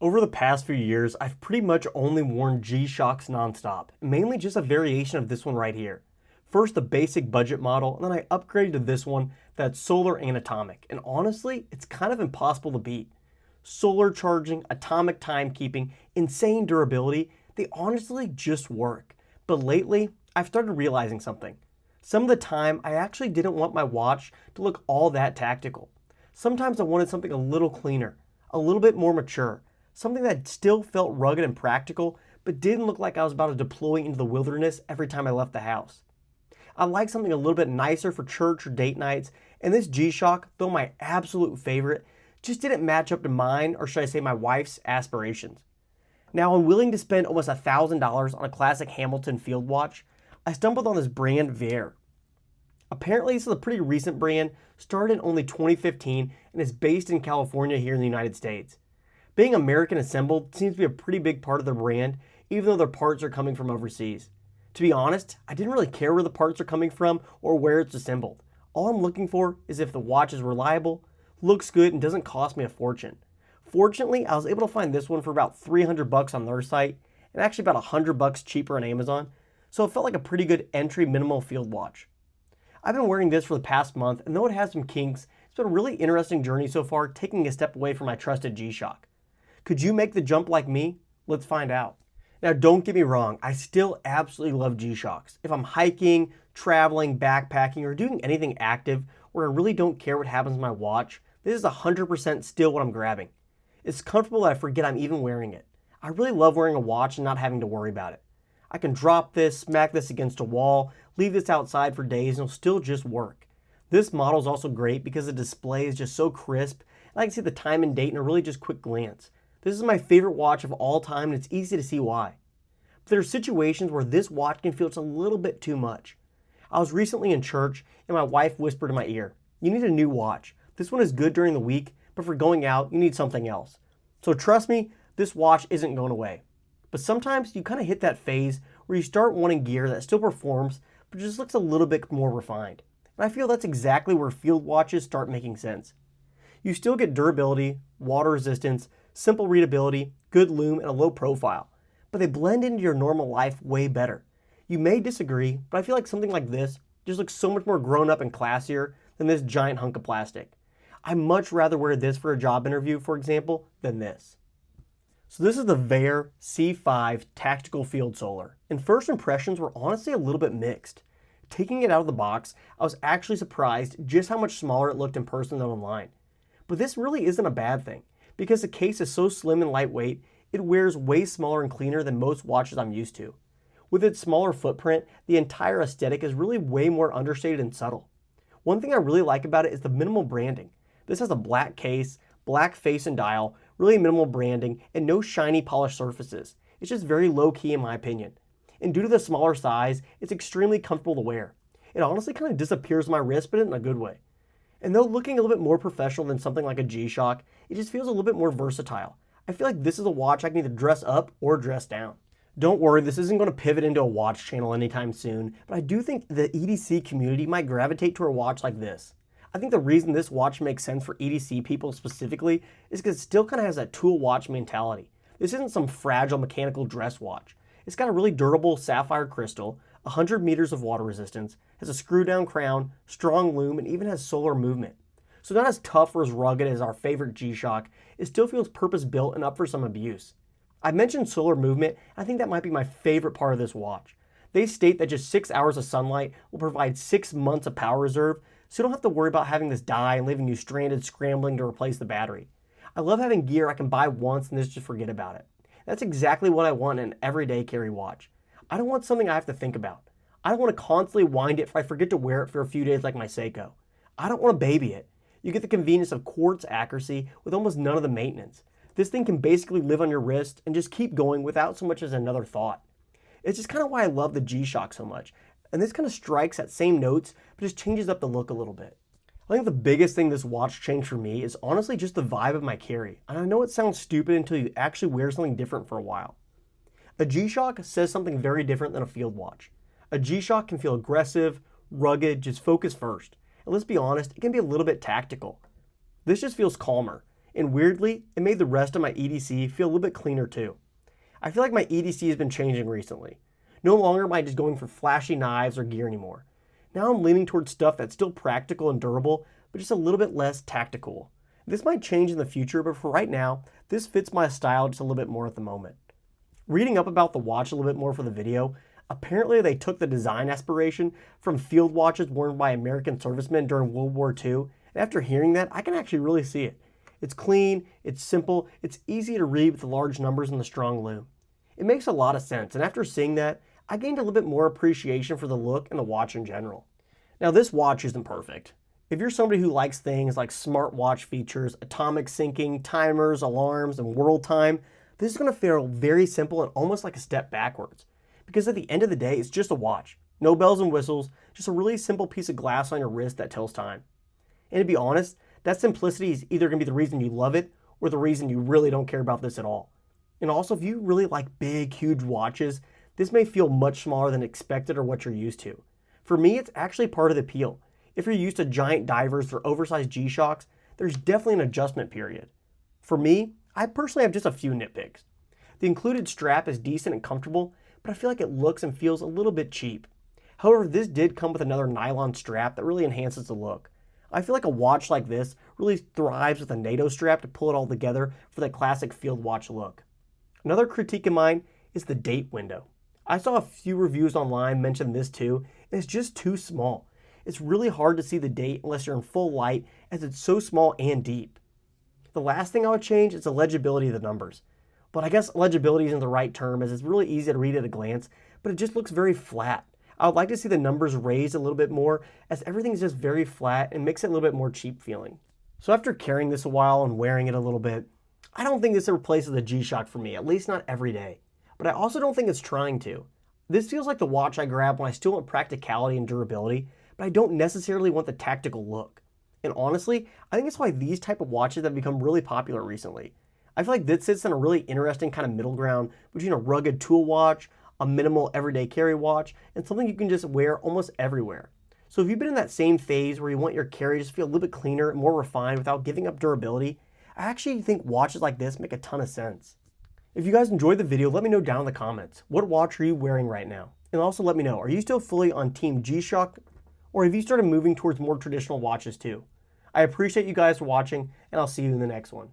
Over the past few years, I've pretty much only worn G-Shocks nonstop, mainly just a variation of this one right here. First, the basic budget model, and then I upgraded to this one that's solar and atomic, and honestly, it's kind of impossible to beat. Solar charging, atomic timekeeping, insane durability, they honestly just work. But lately, I've started realizing something. Some of the time, I actually didn't want my watch to look all that tactical. Sometimes I wanted something a little cleaner, a little bit more mature, something that still felt rugged and practical, but didn't look like I was about to deploy into the wilderness every time I left the house. I like something a little bit nicer for church or date nights, and this G-Shock, though my absolute favorite, just didn't match up to mine, or should I say my wife's, aspirations. Now, I'm willing to spend almost $1,000 on a classic Hamilton field watch. I stumbled on this brand Vaer. Apparently, this is a pretty recent brand, started in only 2015, and is based in California here in the United States. Being American assembled seems to be a pretty big part of their brand, even though their parts are coming from overseas. To be honest, I didn't really care where the parts are coming from or where it's assembled. All I'm looking for is if the watch is reliable, looks good, and doesn't cost me a fortune. Fortunately, I was able to find this one for about $300 on their site, and actually about $100 cheaper on Amazon, so it felt like a pretty good entry minimal field watch. I've been wearing this for the past month, and though it has some kinks, it's been a really interesting journey so far, taking a step away from my trusted G-Shock. Could you make the jump like me? Let's find out. Now, don't get me wrong, I still absolutely love G-Shocks. If I'm hiking, traveling, backpacking, or doing anything active where I really don't care what happens to my watch, this is 100% still what I'm grabbing. It's comfortable that I forget I'm even wearing it. I really love wearing a watch and not having to worry about it. I can drop this, smack this against a wall, leave this outside for days, and it'll still just work. This model is also great because the display is just so crisp, and I can see the time and date in a really just quick glance. This is my favorite watch of all time, and it's easy to see why. But there are situations where this watch can feel just a little bit too much. I was recently in church, and my wife whispered in my ear, "You need a new watch. This one is good during the week, but for going out, you need something else." So trust me, this watch isn't going away. But sometimes you kind of hit that phase where you start wanting gear that still performs, but just looks a little bit more refined. And I feel that's exactly where field watches start making sense. You still get durability, water resistance, simple readability, good lume, and a low profile, but they blend into your normal life way better. You may disagree, but I feel like something like this just looks so much more grown up and classier than this giant hunk of plastic. I'd much rather wear this for a job interview, for example, than this. So this is the Vaer C5 Tactical Field Solar, and first impressions were honestly a little bit mixed. Taking it out of the box, I was actually surprised just how much smaller it looked in person than online. But this really isn't a bad thing, because the case is so slim and lightweight, it wears way smaller and cleaner than most watches I'm used to. With its smaller footprint, the entire aesthetic is really way more understated and subtle. One thing I really like about it is the minimal branding. This has a black case, black face and dial, really minimal branding, and no shiny polished surfaces. It's just very low key in my opinion. And due to the smaller size, it's extremely comfortable to wear. It honestly kind of disappears on my wrist, but in a good way. And though looking a little bit more professional than something like a G-Shock, it just feels a little bit more versatile. I feel like this is a watch I can either dress up or dress down. Don't worry, this isn't going to pivot into a watch channel anytime soon, but I do think the EDC community might gravitate to a watch like this. I think the reason this watch makes sense for EDC people specifically is because it still kind of has that tool watch mentality. This isn't some fragile mechanical dress watch. It's got a really durable sapphire crystal, 100 meters of water resistance, has a screw down crown, strong lume, and even has solar movement. So not as tough or as rugged as our favorite G-Shock, it still feels purpose built and up for some abuse. I mentioned solar movement, and I think that might be my favorite part of this watch. They state that just 6 hours of sunlight will provide 6 months of power reserve, so you don't have to worry about having this die and leaving you stranded scrambling to replace the battery. I love having gear I can buy once and just forget about it. That's exactly what I want in an everyday carry watch. I don't want something I have to think about. I don't want to constantly wind it if I forget to wear it for a few days like my Seiko. I don't want to baby it. You get the convenience of quartz accuracy with almost none of the maintenance. This thing can basically live on your wrist and just keep going without so much as another thought. It's just kind of why I love the G-Shock so much. And this kind of strikes at same notes, but just changes up the look a little bit. I think the biggest thing this watch changed for me is honestly just the vibe of my carry. And I know it sounds stupid until you actually wear something different for a while. A G-Shock says something very different than a field watch. A G-Shock can feel aggressive, rugged, just focus first. And let's be honest, it can be a little bit tactical. This just feels calmer. And weirdly, it made the rest of my EDC feel a little bit cleaner too. I feel like my EDC has been changing recently. No longer am I just going for flashy knives or gear anymore. Now I'm leaning towards stuff that's still practical and durable, but just a little bit less tactical. This might change in the future, but for right now, this fits my style just a little bit more at the moment. Reading up about the watch a little bit more for the video, apparently they took the design aspiration from field watches worn by American servicemen during World War II, and after hearing that, I can actually really see it. It's clean, it's simple, it's easy to read with the large numbers and the strong lume. It makes a lot of sense, and after seeing that, I gained a little bit more appreciation for the look and the watch in general. Now this watch isn't perfect. If you're somebody who likes things like smartwatch features, atomic syncing, timers, alarms, and world time, this is going to feel very simple and almost like a step backwards. Because at the end of the day, it's just a watch. No bells and whistles, just a really simple piece of glass on your wrist that tells time. And to be honest, that simplicity is either going to be the reason you love it or the reason you really don't care about this at all. And also, if you really like big, huge watches, this may feel much smaller than expected or what you're used to. For me, it's actually part of the appeal. If you're used to giant divers or oversized G-Shocks, there's definitely an adjustment period. For me, I personally have just a few nitpicks. The included strap is decent and comfortable, but I feel like it looks and feels a little bit cheap. However, this did come with another nylon strap that really enhances the look. I feel like a watch like this really thrives with a NATO strap to pull it all together for that classic field watch look. Another critique of mine is the date window. I saw a few reviews online mention this too, and it's just too small. It's really hard to see the date unless you're in full light, as it's so small and deep. The last thing I would change is the legibility of the numbers. But I guess legibility isn't the right term, as it's really easy to read at a glance, but it just looks very flat. I would like to see the numbers raised a little bit more, as everything's just very flat and makes it a little bit more cheap feeling. So after carrying this a while and wearing it a little bit, I don't think this replaces the G-Shock for me, at least not every day. But I also don't think it's trying to. This feels like the watch I grab when I still want practicality and durability, but I don't necessarily want the tactical look. And honestly, I think it's why these type of watches have become really popular recently. I feel like this sits in a really interesting kind of middle ground between a rugged tool watch, a minimal everyday carry watch, and something you can just wear almost everywhere. So if you've been in that same phase where you want your carry to just feel a little bit cleaner and more refined without giving up durability, I actually think watches like this make a ton of sense. If you guys enjoyed the video, let me know down in the comments. What watch are you wearing right now? And also let me know, are you still fully on Team G-Shock, or have you started moving towards more traditional watches too? I appreciate you guys for watching, and I'll see you in the next one.